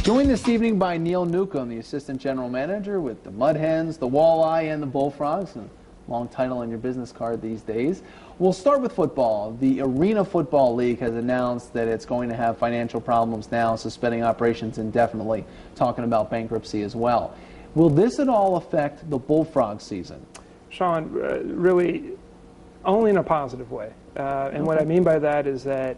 Joined this evening by Neil Neukam, the Assistant General Manager with the Mud Hens, the Walleye and the Bullfrogs. A long title on your business card these days. We'll start with football. The Arena Football League has announced that it's going to have financial problems now, suspending operations indefinitely, talking about bankruptcy as well. Will this at all affect the Bullfrog season? Sean, really only in a positive way. And what I mean by that is that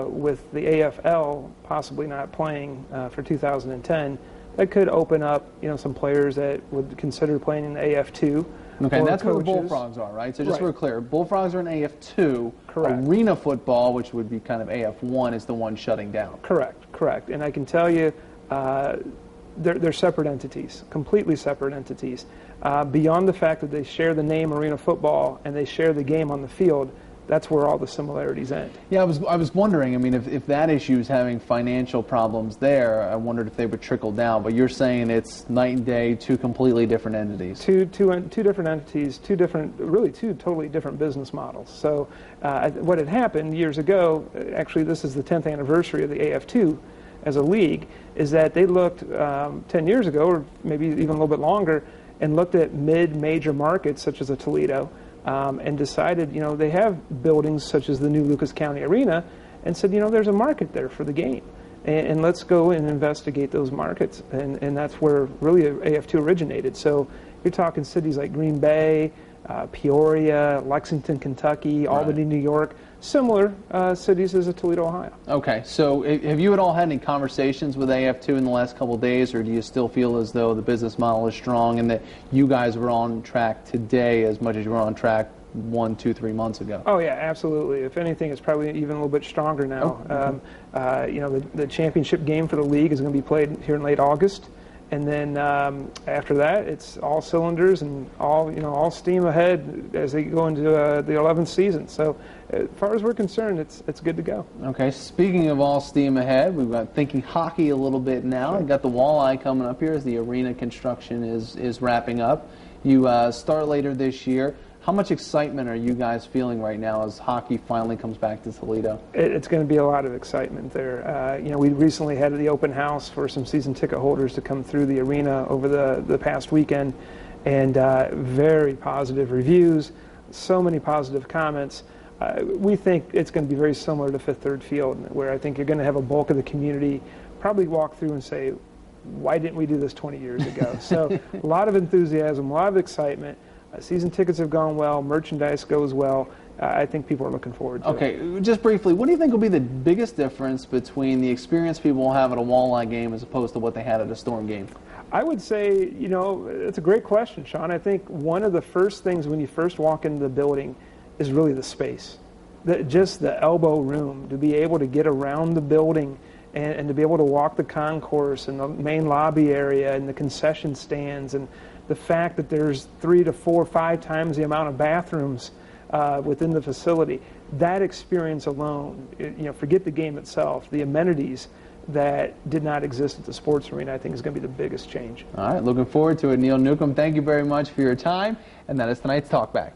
with the AFL possibly not playing for 2010, that could open up, some players that would consider playing in the AF2. Okay, and that's where the Bullfrogs are, right? So just so we're clear, Bullfrogs are in AF2. Correct. Arena football, which would be kind of AF1, is the one shutting down. Correct. And I can tell you, they're separate entities, completely separate entities. Beyond the fact that they share the name Arena Football and they share the game on the field, that's where all the similarities end. Yeah, I was wondering, I mean, if that issue is having financial problems there, I wondered if they would trickle down. But you're saying it's night and day, two completely different entities. Two different entities, two totally different business models. So what had happened years ago, actually this is the 10th anniversary of the AF2 as a league, is that they looked 10 years ago, or maybe even a little bit longer, and looked at mid-major markets such as a Toledo, and decided, they have buildings such as the new Lucas County Arena, and said, there's a market there for the game, and let's go and investigate those markets, and that's where really AF2 originated. So you're talking cities like Green Bay, Peoria, Lexington, Kentucky, Albany, New York, similar cities as Toledo, Ohio. Okay, so have you at all had any conversations with AF2 in the last couple of days, or do you still feel as though the business model is strong and that you guys were on track today as much as you were on track 1, 2, 3 months ago? Oh yeah, absolutely. If anything, it's probably even a little bit stronger now. The championship game for the league is going to be played here in late August. And then after that, it's all cylinders and all steam ahead as they go into the 11th season. So as far as we're concerned, it's good to go. Okay, speaking of all steam ahead, we've got thinking hockey a little bit now. We've got the Walleye coming up here as the arena construction is wrapping up. You start later this year. How much excitement are you guys feeling right now as hockey finally comes back to Toledo? It's going to be a lot of excitement there. We recently had the open house for some season ticket holders to come through the arena over the past weekend, and very positive reviews, so many positive comments. We think it's going to be very similar to Fifth Third Field, where I think you're going to have a bulk of the community probably walk through and say, why didn't we do this 20 years ago? So a lot of enthusiasm, a lot of excitement. Season tickets have gone well, merchandise goes well. I think people are looking forward to it. Okay, just briefly, what do you think will be the biggest difference between the experience people will have at a Walleye game as opposed to what they had at a Storm game? I would say, it's a great question, Sean. I think one of the first things when you first walk into the building is really the space. Just the elbow room, to be able to get around the building and to be able to walk the concourse and the main lobby area and the concession stands, and the fact that there's 3 to 4, 5 times the amount of bathrooms within the facility. That experience alone, forget the game itself, the amenities that did not exist at the sports arena, I think is going to be the biggest change. All right, looking forward to it. Neil Neukam, thank you very much for your time, and that is tonight's Talk Back.